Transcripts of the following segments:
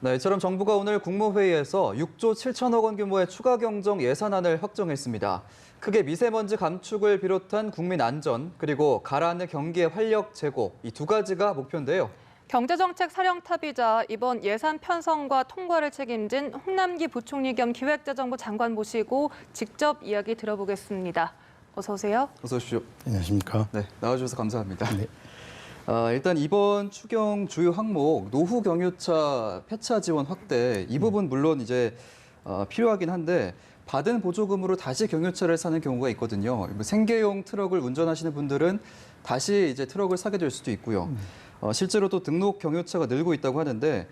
네, 이처럼 정부가 오늘 국무회의에서 6조 7천억 원 규모의 추가 경정 예산안을 확정했습니다. 크게 미세먼지 감축을 비롯한 국민 안전, 그리고 가라앉는 경기의 활력 제고, 이 두 가지가 목표인데요. 경제정책 사령탑이자 이번 예산 편성과 통과를 책임진 홍남기 부총리 겸 기획재정부 장관 모시고 직접 이야기 들어보겠습니다. 어서 오세요. 어서 오십시오. 안녕하십니까. 네, 나와주셔서 감사합니다. 네. 일단 이번 추경 주요 항목 노후 경유차 폐차 지원 확대 이 부분 물론 이제 필요하긴 한데 받은 보조금으로 다시 경유차를 사는 경우가 있거든요. 뭐 생계용 트럭을 운전하시는 분들은 다시 이제 트럭을 사게 될 수도 있고요. 실제로 또 등록 경유차가 늘고 있다고 하는데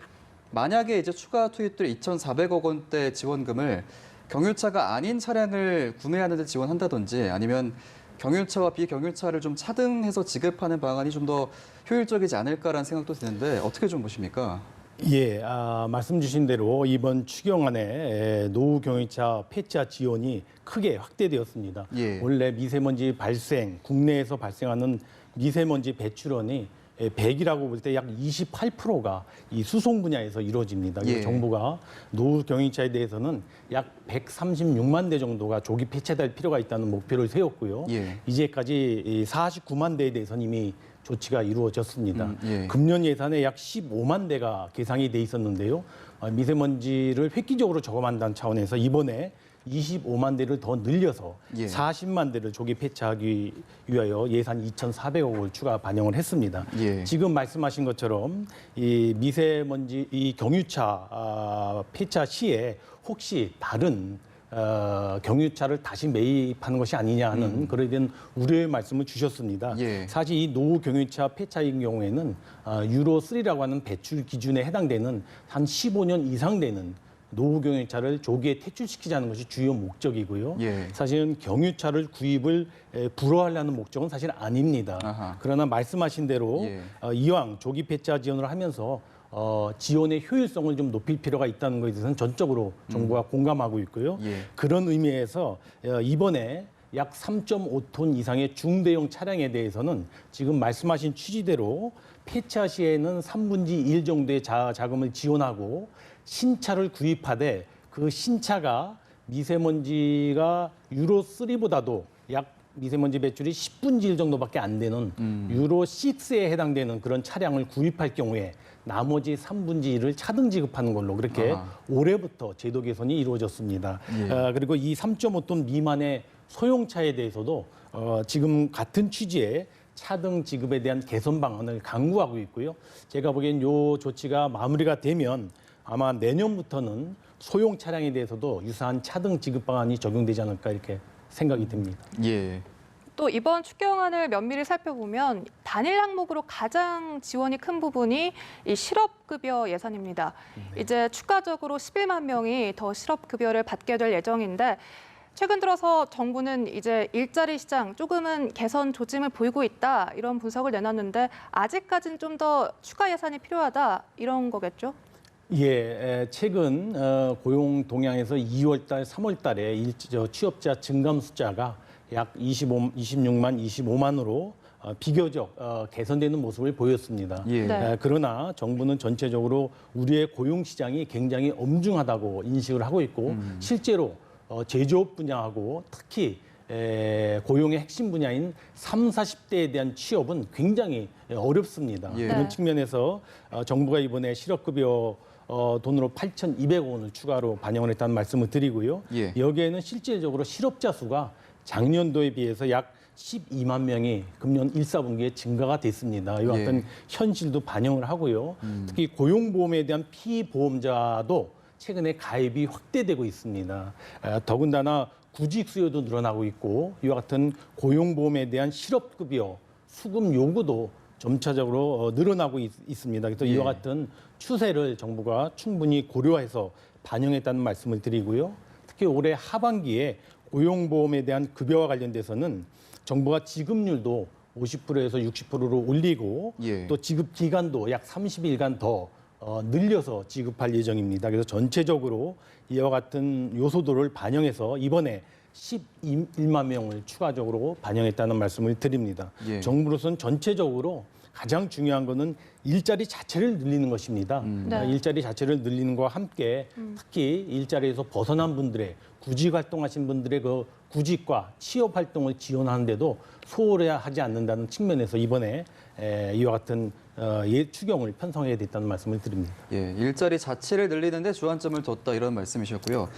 만약에 이제 추가 투입될 2,400억 원대 지원금을 경유차가 아닌 차량을 구매하는 데 지원한다든지 아니면 경유차와 비경유차를 좀 차등해서 지급하는 방안이 좀 더 효율적이지 않을까라는 생각도 드는데 어떻게 좀 보십니까? 예, 말씀 주신 대로 이번 추경안에 노후 경유차 폐차 지원이 크게 확대되었습니다. 예. 원래 미세먼지 발생, 국내에서 발생하는 미세먼지 배출원이 100이라고 볼 때 약 28%가 이 수송 분야에서 이루어집니다. 그래서 예. 정부가 노후 경유차에 대해서는 약 136만 대 정도가 조기 폐차될 필요가 있다는 목표를 세웠고요. 예. 이제까지 49만 대에 대해서는 이미 조치가 이루어졌습니다. 예. 금년 예산에 약 15만 대가 계상이 돼 있었는데요. 미세먼지를 획기적으로 저감한다는 차원에서 이번에 25만 대를 더 늘려서 예. 40만 대를 조기 폐차하기 위하여 예산 2,400억을 추가 반영을 했습니다. 예. 지금 말씀하신 것처럼 이 미세먼지 이 경유차 폐차 시에 혹시 다른 경유차를 다시 매입하는 것이 아니냐 하는 그에 대한 우려의 말씀을 주셨습니다. 예. 사실 이 노후 경유차 폐차인 경우에는 유로 3라고 하는 배출 기준에 해당되는 한 15년 이상 되는 노후 경유차를 조기에 퇴출시키자는 것이 주요 목적이고요. 예. 사실은 경유차를 구입을 불허하려는 목적은 사실 아닙니다. 아하. 그러나 말씀하신 대로 예. 이왕 조기 폐차 지원을 하면서 지원의 효율성을 좀 높일 필요가 있다는 것에 대해서는 전적으로 정부가 공감하고 있고요. 예. 그런 의미에서 이번에 약 3.5톤 이상의 중대형 차량에 대해서는 지금 말씀하신 취지대로 폐차 시에는 3분의 1 정도의 자금을 지원하고 신차를 구입하되 그 신차가 미세먼지가 유로 3보다도 약 미세먼지 배출이 10분의 1 정도밖에 안 되는 유로 6에 해당되는 그런 차량을 구입할 경우에 나머지 3분의 1을 차등 지급하는 걸로 그렇게 올해부터 제도 개선이 이루어졌습니다. 예. 그리고 이 3.5톤 미만의 소형차에 대해서도 지금 같은 취지의 차등 지급에 대한 개선 방안을 강구하고 있고요. 제가 보기엔 이 조치가 마무리가 되면 아마 내년부터는 소형 차량에 대해서도 유사한 차등 지급 방안이 적용되지 않을까 이렇게 생각이 듭니다. 예. 또 이번 추경안을 면밀히 살펴보면 단일 항목으로 가장 지원이 큰 부분이 이 실업급여 예산입니다. 이제 추가적으로 11만 명이 더 실업급여를 받게 될 예정인데 최근 들어서 정부는 이제 일자리 시장 조금은 개선 조짐을 보이고 있다 이런 분석을 내놨는데 아직까지는 좀 더 추가 예산이 필요하다 이런 거겠죠? 예, 최근 고용 동향에서 2월 달, 3월 달에 취업자 증감 숫자가 약 25만으로 비교적 개선되는 모습을 보였습니다. 예. 네. 그러나 정부는 전체적으로 우리의 고용 시장이 굉장히 엄중하다고 인식을 하고 있고 실제로 제조업 분야하고 특히 고용의 핵심 분야인 3, 40대에 대한 취업은 굉장히 어렵습니다. 예. 그런 네. 측면에서 정부가 이번에 실업급여 돈으로 8,200억 원을 추가로 반영을 했다는 말씀을 드리고요. 예. 여기에는 실질적으로 실업자 수가 작년도에 비해서 약 12만 명이 금년 1, 4분기에 증가가 됐습니다. 이와 같은 예. 현실도 반영을 하고요. 특히 고용보험에 대한 피보험자도 최근에 가입이 확대되고 있습니다. 더군다나 구직 수요도 늘어나고 있고 이와 같은 고용보험에 대한 실업급여 수급 요구도 점차적으로 늘어나고 있습니다. 그래서 예. 이와 같은 추세를 정부가 충분히 고려해서 반영했다는 말씀을 드리고요. 특히 올해 하반기에 고용보험에 대한 급여와 관련돼서는 정부가 지급률도 50%에서 60%로 올리고 예. 또 지급 기간도 약 30일간 더 늘려서 지급할 예정입니다. 그래서 전체적으로 이와 같은 요소들을 반영해서 이번에 11만 명을 추가적으로 반영했다는 말씀을 드립니다. 예. 정부로서는 전체적으로 가장 중요한 거는 일자리 자체를 늘리는 것입니다. 네. 일자리 자체를 늘리는 것과 함께 특히 일자리에서 벗어난 분들의 구직 활동하신 분들의 그 구직과 취업 활동을 지원하는데도 소홀하지 않는다는 측면에서 이번에 이와 같은 추경을 편성해야 됐다는 말씀을 드립니다. 예, 일자리 자체를 늘리는데 주안점을 뒀다 이런 말씀이셨고요.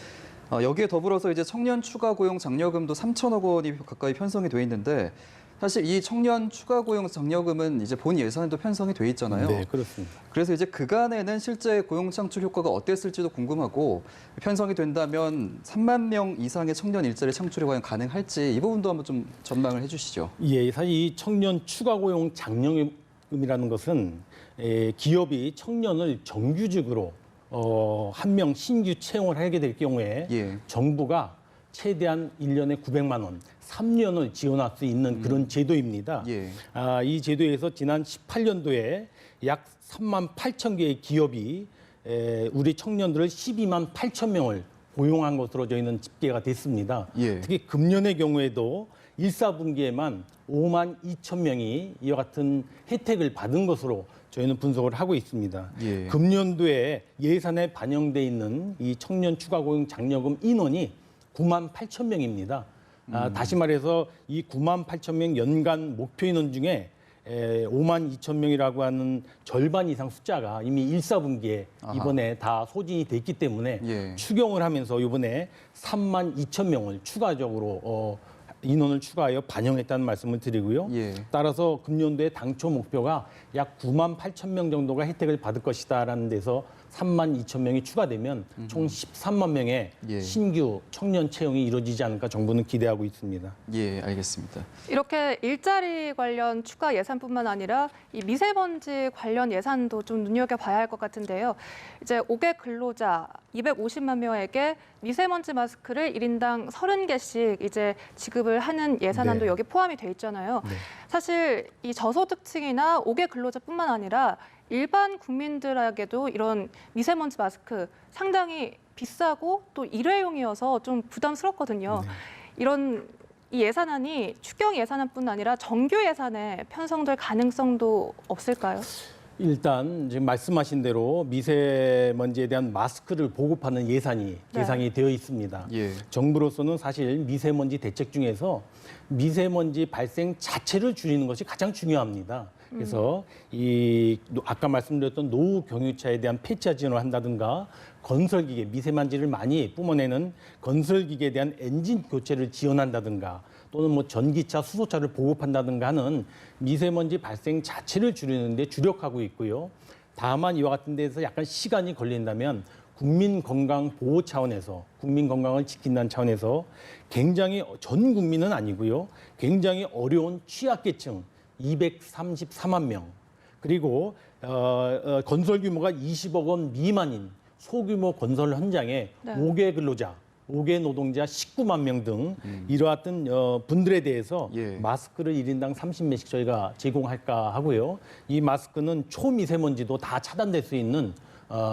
여기에 더불어서 이제 청년 추가 고용 장려금도 3천억 원이 가까이 편성이 돼 있는데 사실 이 청년 추가 고용 장려금은 이제 본 예산에도 편성이 돼 있잖아요. 네, 그렇습니다. 그래서 이제 그간에는 실제 고용 창출 효과가 어땠을지도 궁금하고 편성이 된다면 3만 명 이상의 청년 일자리 창출이 과연 가능할지 이 부분도 한번 좀 전망을 해주시죠. 예, 사실 이 청년 추가 고용 장려금이라는 것은 기업이 청년을 정규직으로 한 명 신규 채용을 하게 될 경우에 예. 정부가 최대한 1년에 900만 원, 3년을 지원할 수 있는 그런 제도입니다. 예. 이 제도에서 지난 18년도에 약 3만 8천 개의 기업이 우리 청년들을 12만 8천 명을 고용한 것으로 저희는 집계가 됐습니다. 예. 특히 금년의 경우에도 1, 4분기에만 5만 2천 명이 이와 같은 혜택을 받은 것으로 저희는 분석을 하고 있습니다. 예. 금년도에 예산에 반영돼 있는 이 청년 추가 고용 장려금 인원이 9만 8천 명입니다. 다시 말해서 이 9만 8천 명 연간 목표 인원 중에 5만 2천 명이라고 하는 절반 이상 숫자가 이미 1, 4분기에 이번에 다 소진이 됐기 때문에 예. 추경을 하면서 이번에 3만 2천 명을 추가적으로 인원을 추가하여 반영했다는 말씀을 드리고요. 예. 따라서 금년도의 당초 목표가 약 9만 8천 명 정도가 혜택을 받을 것이다라는 데서 3만 2천 명이 추가되면 총 13만 명의 예. 신규 청년 채용이 이루어지지 않을까 정부는 기대하고 있습니다. 예, 알겠습니다. 이렇게 일자리 관련 추가 예산뿐만 아니라 이 미세먼지 관련 예산도 좀 눈여겨봐야 할 것 같은데요. 이제 5개 근로자 250만 명에게 미세먼지 마스크를 1인당 30개씩 이제 지급을 하는 예산안도 네. 여기 포함이 돼 있잖아요. 네. 사실 이 저소득층이나 5개 근로자뿐만 아니라 일반 국민들에게도 이런 미세먼지 마스크 상당히 비싸고 또 일회용이어서 좀 부담스럽거든요. 네. 이런 이 예산안이 추경 예산안뿐 아니라 정규 예산에 편성될 가능성도 없을까요? 일단 지금 말씀하신 대로 미세먼지에 대한 마스크를 보급하는 예산이 네. 예상이 되어 있습니다. 예. 정부로서는 사실 미세먼지 대책 중에서 미세먼지 발생 자체를 줄이는 것이 가장 중요합니다. 그래서 이 아까 말씀드렸던 노후 경유차에 대한 폐차 지원을 한다든가 건설기계 미세먼지를 많이 뿜어내는 건설기계에 대한 엔진 교체를 지원한다든가 또는 뭐 전기차, 수소차를 보급한다든가 하는 미세먼지 발생 자체를 줄이는 데 주력하고 있고요. 다만 이와 같은 데서 약간 시간이 걸린다면 국민 건강 보호 차원에서 국민 건강을 지킨다는 차원에서 굉장히 전 국민은 아니고요. 굉장히 어려운 취약계층 234만 명 그리고 건설 규모가 20억 원 미만인 소규모 건설 현장에 네. 5개 근로자, 5개 노동자 19만 명 등 이러한 분들에 대해서 예. 마스크를 1인당 30매씩 저희가 제공할까 하고요. 이 마스크는 초미세먼지도 다 차단될 수 있는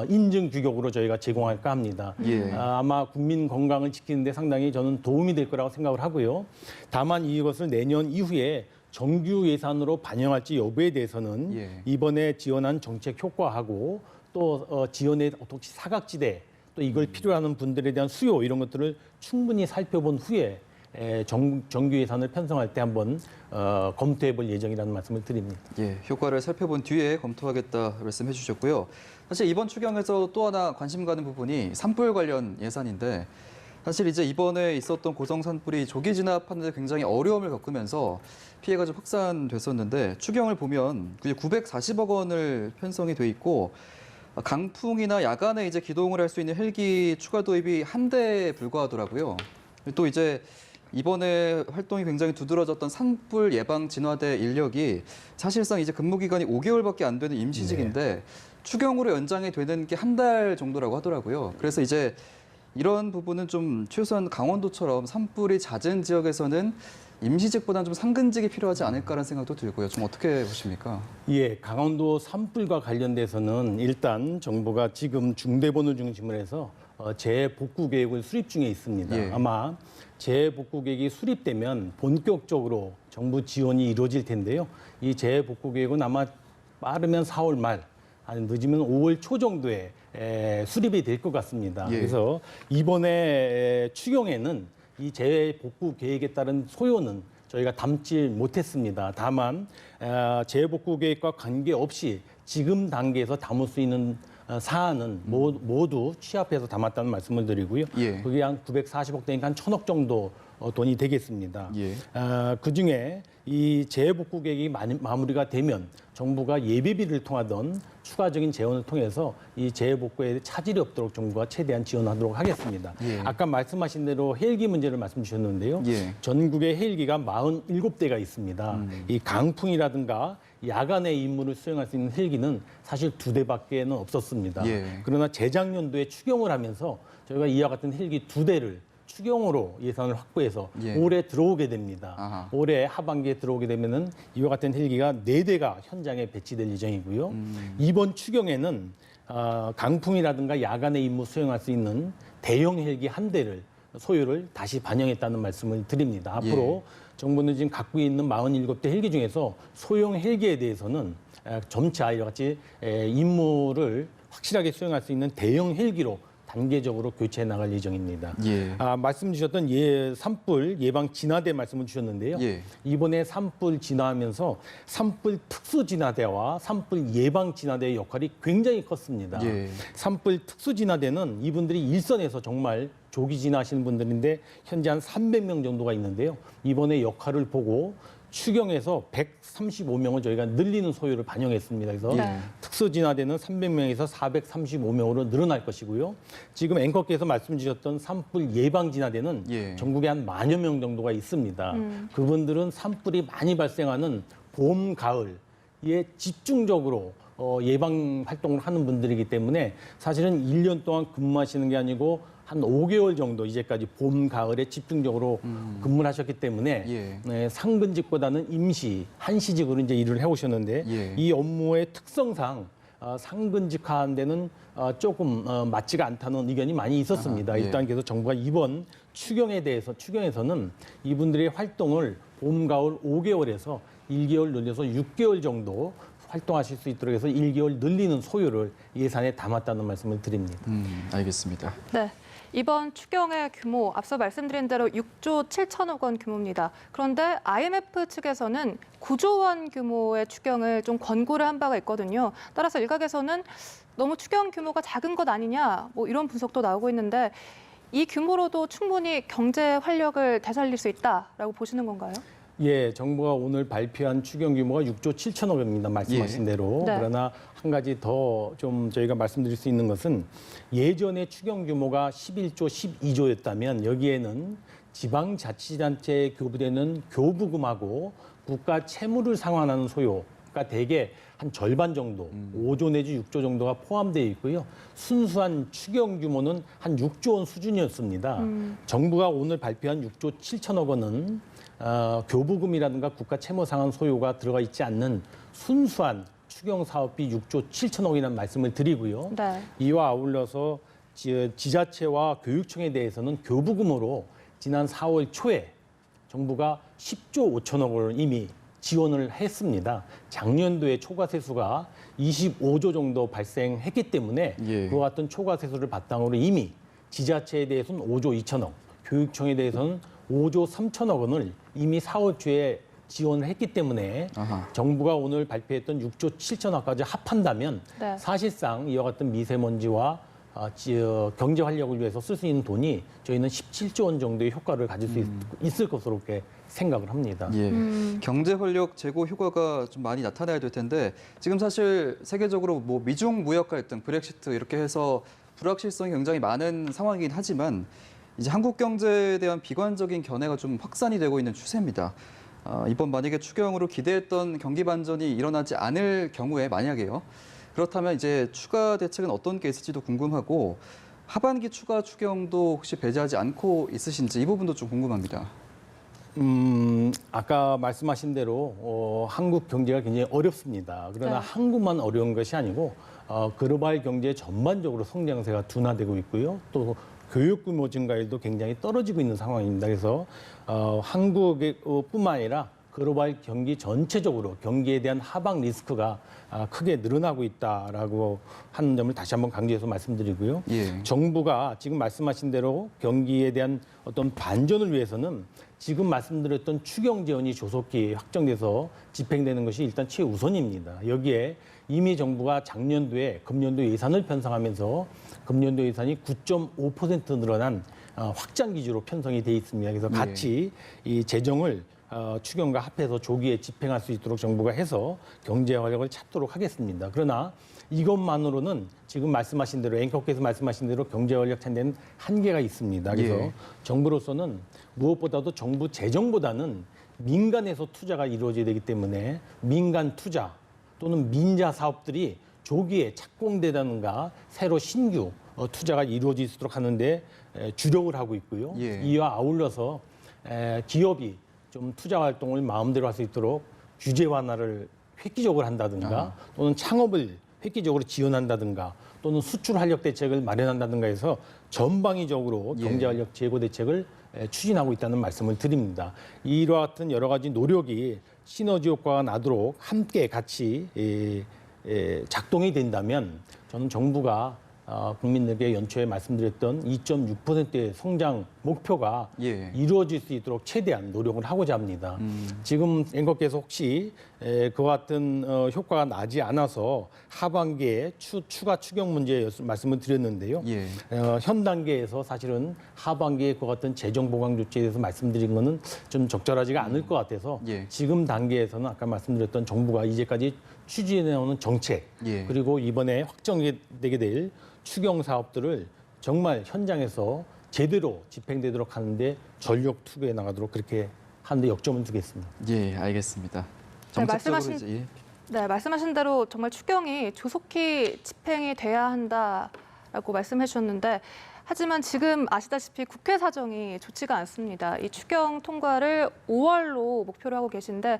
인증 규격으로 저희가 제공할까 합니다. 예. 아마 국민 건강을 지키는 데 상당히 저는 도움이 될 거라고 생각을 하고요. 다만 이것을 내년 이후에 정규 예산으로 반영할지 여부에 대해서는 예. 이번에 지원한 정책 효과하고 또 지원의 혹시 사각지대 또 이걸 필요하는 분들에 대한 수요 이런 것들을 충분히 살펴본 후에 정규 예산을 편성할 때 한번 검토해 볼 예정이라는 말씀을 드립니다. 예, 효과를 살펴본 뒤에 검토하겠다 말씀해 주셨고요. 사실 이번 추경에서 또 하나 관심 가는 부분이 산불 관련 예산인데 사실 이제 이번에 있었던 고성 산불이 조기 진압하는 데 굉장히 어려움을 겪으면서 피해가 좀 확산됐었는데 추경을 보면 940억 원을 편성이 돼 있고 강풍이나 야간에 이제 기동을 할 수 있는 헬기 추가 도입이 한 대에 불과하더라고요. 또 이제 이번에 활동이 굉장히 두드러졌던 산불 예방 진화대 인력이 사실상 이제 근무 기간이 5개월밖에 안 되는 임시직인데 추경으로 연장이 되는 게 한 달 정도라고 하더라고요. 그래서 이제 이런 부분은 좀 최소한 강원도처럼 산불이 잦은 지역에서는 임시직보다는 좀 상근직이 필요하지 않을까라는 생각도 들고요. 좀 어떻게 보십니까? 예, 강원도 산불과 관련돼서는 일단 정부가 지금 중대본을 중심으로 해서 재복구 계획을 수립 중에 있습니다. 예. 아마 재복구 계획이 수립되면 본격적으로 정부 지원이 이루어질 텐데요. 이 재복구 계획은 아마 빠르면 4월 말, 아니 늦으면 5월 초 정도에 수립이 될 것 같습니다. 예. 그래서 이번에 추경에는 이 재복구 계획에 따른 소요는 저희가 담지 못했습니다. 다만 재복구 계획과 관계없이 지금 단계에서 담을 수 있는 사안은 모두 취합해서 담았다는 말씀을 드리고요. 예. 그게 한 940억 대니까 한 1,000억 정도 돈이 되겠습니다. 예. 그중에 이 재복구 계획이 마무리가 되면 정부가 예비비를 통하던 추가적인 재원을 통해서 이 재복구에 차질이 없도록 정부가 최대한 지원하도록 하겠습니다. 예. 아까 말씀하신 대로 헬기 문제를 말씀 주셨는데요. 예. 전국에 헬기가 47대가 있습니다. 이 강풍이라든가 야간의 임무를 수행할 수 있는 헬기는 사실 2대밖에는 없었습니다. 예. 그러나 재작년도에 추경을 하면서 저희가 이와 같은 헬기 2대를 추경으로 예산을 확보해서 예. 올해 들어오게 됩니다. 아하. 올해 하반기에 들어오게 되면은 이와 같은 헬기가 4대가 현장에 배치될 예정이고요. 이번 추경에는 강풍이라든가 야간의 임무 수행할 수 있는 대형 헬기 1대를 소요를 다시 반영했다는 말씀을 드립니다. 앞으로 정부는 지금 갖고 있는 47대 헬기 중에서 소형 헬기에 대해서는 점차 이와 같이 임무를 확실하게 수행할 수 있는 대형 헬기로 단계적으로 교체해 나갈 예정입니다. 예. 말씀 주셨던 산불 예방 진화대 말씀을 주셨는데요. 예. 이번에 산불 진화하면서 산불 특수 진화대와 산불 예방 진화대의 역할이 굉장히 컸습니다. 예. 산불 특수 진화대는 이분들이 일선에서 정말 조기 진화하시는 분들인데 현재 한 300명 정도가 있는데요. 이번에 역할을 보고 추경에서 135명을 저희가 늘리는 소요를 반영했습니다. 그래서 네. 특수진화대는 300명에서 435명으로 늘어날 것이고요. 지금 앵커께서 말씀 주셨던 산불 예방진화대는 예. 전국에 한 10,000여 명 정도가 있습니다. 그분들은 산불이 많이 발생하는 봄, 가을에 집중적으로 예방 활동을 하는 분들이기 때문에 사실은 1년 동안 근무하시는 게 아니고 한 5개월 정도 이제까지 봄, 가을에 집중적으로 근무를 하셨기 때문에 예. 네, 상근직보다는 임시, 한시직으로 이제 일을 해오셨는데 예. 이 업무의 특성상 상근직화한 데는 조금 맞지가 않다는 의견이 많이 있었습니다. 예. 일단 그래서 정부가 이번 추경에서는 이분들의 활동을 봄, 가을 5개월에서 1개월 늘려서 6개월 정도 활동하실 수 있도록 해서 1개월 늘리는 소요를 예산에 담았다는 말씀을 드립니다. 알겠습니다. 네. 이번 추경의 규모, 앞서 말씀드린 대로 6조 7천억 원 규모입니다. 그런데 IMF 측에서는 9조 원 규모의 추경을 좀 권고를 한 바가 있거든요. 따라서 일각에서는 너무 추경 규모가 작은 것 아니냐, 뭐 이런 분석도 나오고 있는데 이 규모로도 충분히 경제 활력을 되살릴 수 있다라고 보시는 건가요? 예, 정부가 오늘 발표한 추경 규모가 6조 7천억 원입니다. 말씀하신 예. 대로. 네. 그러나 한 가지 더 좀 저희가 말씀드릴 수 있는 것은 예전에 추경 규모가 11조, 12조였다면 여기에는 지방자치단체에 교부되는 교부금하고 국가 채무를 상환하는 소요가 대개 한 절반 정도, 5조 내지 6조 정도가 포함되어 있고요. 순수한 추경 규모는 한 6조 원 수준이었습니다. 정부가 오늘 발표한 6조 7천억 원은 교부금이라든가 국가 채무 상환 소요가 들어가 있지 않는 순수한 추경 사업비 6조 7천억이라는 말씀을 드리고요. 네. 이와 아울러서 지자체와 교육청에 대해서는 교부금으로 지난 4월 초에 정부가 10조 5천억 원을 이미 지원을 했습니다. 작년도에 초과세수가 25조 정도 발생했기 때문에 예. 그와 같은 초과세수를 바탕으로 이미 지자체에 대해서는 5조 2천억, 교육청에 대해서는 5조 3천억 원을 이미 4월 초에 지원을 했기 때문에 아하. 정부가 오늘 발표했던 6조 7천억까지 합한다면 네. 사실상 이와 같은 미세먼지와 경제 활력을 위해서 쓸 수 있는 돈이 저희는 17조 원 정도의 효과를 가질 수 있을 것으로 이렇게 생각을 합니다. 예. 경제 활력 제고 효과가 좀 많이 나타나야 될 텐데 지금 사실 세계적으로 뭐 미중 무역 갈등, 브렉시트 이렇게 해서 불확실성이 굉장히 많은 상황이긴 하지만 이제 한국 경제에 대한 비관적인 견해가 좀 확산이 되고 있는 추세입니다. 이번 만약에 추경으로 기대했던 경기 반전이 일어나지 않을 경우에 만약에요. 그렇다면 이제 추가 대책은 어떤 게 있을지도 궁금하고 하반기 추가 추경도 혹시 배제하지 않고 있으신지 이 부분도 좀 궁금합니다. 아까 말씀하신 대로 한국 경제가 굉장히 어렵습니다. 그러나 네. 한국만 어려운 것이 아니고 글로벌 경제 전반적으로 성장세가 둔화되고 있고요. 또 교육 규모 증가율도 굉장히 떨어지고 있는 상황입니다. 그래서 한국뿐만 아니라 글로벌 경기 전체적으로 경기에 대한 하방 리스크가 크게 늘어나고 있다라고 하는 점을 다시 한번 강조해서 말씀드리고요. 예. 정부가 지금 말씀하신 대로 경기에 대한 어떤 반전을 위해서는 지금 말씀드렸던 추경 지원이 조속히 확정돼서 집행되는 것이 일단 최우선입니다. 여기에 이미 정부가 작년도에 금년도 예산을 편성하면서 금년도 예산이 9.5% 늘어난 확장 기조로 편성이 돼 있습니다. 그래서 같이 이 재정을 추경과 합해서 조기에 집행할 수 있도록 정부가 해서 경제 활력을 찾도록 하겠습니다. 그러나 이것만으로는 지금 말씀하신 대로 앵커께서 말씀하신 대로 경제 활력 찾는 한계가 있습니다. 그래서 예. 정부로서는 무엇보다도 정부 재정보다는 민간에서 투자가 이루어져야 되기 때문에 민간 투자 또는 민자 사업들이 조기에 착공되다든가 새로 신규 투자가 이루어질 수 있도록 하는데 주력을 하고 있고요. 예. 이와 아울러서 기업이 좀 투자 활동을 마음대로 할 수 있도록 규제 완화를 획기적으로 한다든가 또는 창업을 획기적으로 지원한다든가 또는 수출 활력 대책을 마련한다든가 해서 전방위적으로 경제 활력 제고 대책을 추진하고 있다는 말씀을 드립니다. 이와 같은 여러 가지 노력이 시너지 효과가 나도록 함께 같이 작동이 된다면 저는 정부가 국민들에게 연초에 말씀드렸던 2.6%의 성장 목표가 예. 이루어질 수 있도록 최대한 노력을 하고자 합니다. 지금 앵커께서 혹시 그와 같은 효과가 나지 않아서 하반기에 추가 추경 문제 말씀을 드렸는데요. 예. 현 단계에서 사실은 하반기에 그와 같은 재정 보강 조치에 대해서 말씀드린 것은 좀 적절하지가 않을 것 같아서 예. 지금 단계에서는 아까 말씀드렸던 정부가 이제까지 추진해오는 정책 예. 그리고 이번에 확정되게 될 추경 사업들을 정말 현장에서 제대로 집행되도록 하는데 전력 투구해 나가도록 그렇게 하는데 역점을 두겠습니다. 예, 알겠습니다. 네, 정책적으로 말씀하신- 이제, 예. 네, 말씀하신 대로 정말 추경이 조속히 집행이 돼야 한다라고 말씀해 주셨는데 하지만 지금 아시다시피 국회 사정이 좋지가 않습니다. 이 추경 통과를 5월로 목표로 하고 계신데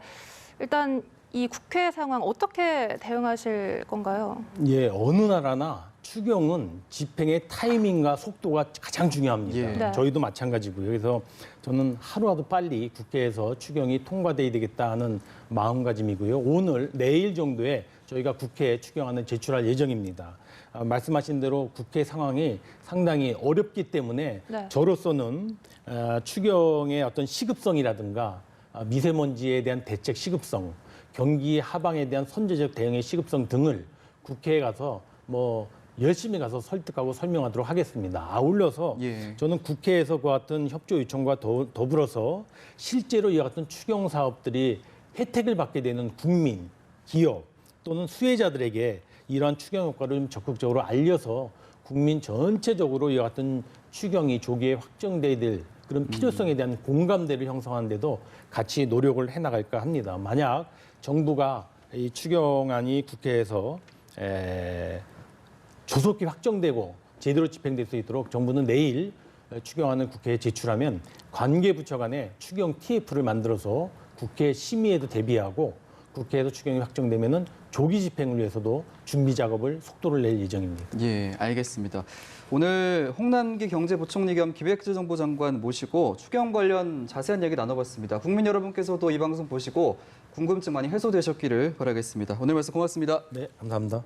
일단 이 국회 상황 어떻게 대응하실 건가요? 예, 어느 나라나 추경은 집행의 타이밍과 속도가 가장 중요합니다. 예. 네. 저희도 마찬가지고요. 그래서 저는 하루라도 빨리 국회에서 추경이 통과돼야 되겠다 하는 마음가짐이고요. 오늘, 내일 정도에 저희가 국회에 추경안을 제출할 예정입니다. 말씀하신 대로 국회 상황이 상당히 어렵기 때문에 네. 저로서는 추경의 어떤 시급성이라든가 미세먼지에 대한 대책 시급성, 경기 하방에 대한 선제적 대응의 시급성 등을 국회에 가서 열심히 가서 설득하고 설명하도록 하겠습니다. 아울러서 예. 저는 국회에서 그와 같은 협조 요청과 더불어서 실제로 이와 같은 추경 사업들이 혜택을 받게 되는 국민, 기업 또는 수혜자들에게 이러한 추경 효과를 좀 적극적으로 알려서 국민 전체적으로 이와 같은 추경이 조기에 확정돼야 될 그런 필요성에 대한 공감대를 형성하는 데도 같이 노력을 해나갈까 합니다. 만약 정부가 이 추경안이 국회에서 조속히 확정되고 제대로 집행될 수 있도록 정부는 내일 추경안을 국회에 제출하면 관계부처 간에 추경 TF를 만들어서 국회 심의에도 대비하고 국회에서 추경이 확정되면은 조기 집행을 위해서도 준비 작업을 속도를 낼 예정입니다. 예, 알겠습니다. 오늘 홍남기 경제부총리 겸 기획재정부 장관 모시고 추경 관련 자세한 얘기 나눠봤습니다. 국민 여러분께서도 이 방송 보시고 궁금증 많이 해소되셨기를 바라겠습니다. 오늘 말씀 고맙습니다. 네, 감사합니다.